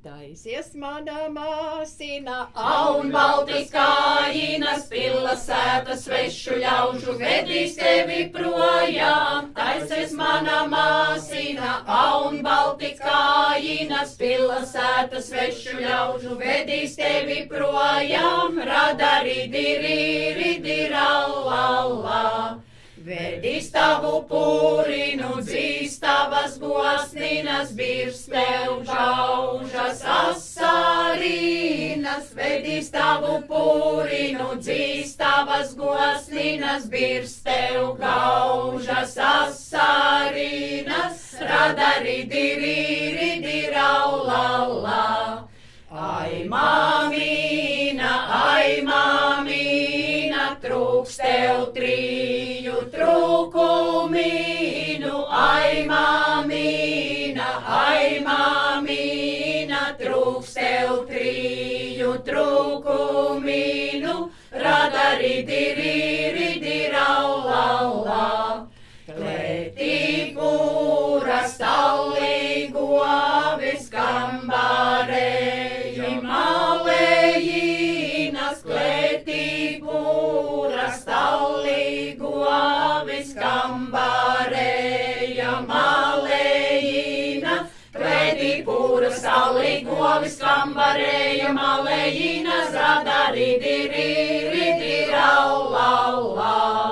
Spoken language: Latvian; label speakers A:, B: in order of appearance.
A: Taisies mana māsina,
B: Aun baltis kājinas, pilsētas svešu ļaužu, vedīs tevi projām. Taisies mana māsina, aun baltis kājinas, pilsētas svešu ļaužu, vedīs tevi projām. Radari diri rallallā. Vedīs tavu pūrinu, dzīs tavas gosninas, birs tev žaužas asarinas. Vedīs tavu pūrinu, dzīs tavas gosninas, birs tev gaužas asarinas. Radari diri rallallā. Ai, mamīna, trūks tev triju trūkumīnu. Ai, mamīna, trūks tev triju trūkumīnu. Radari diri rallallā. Klētī pūras tallī govis kambarēju malējinas. Klētī pūras tallī govis kambarēja malējinas. Klētī pūras tallī govis kambarēja malējinas. Radari diri rallallā.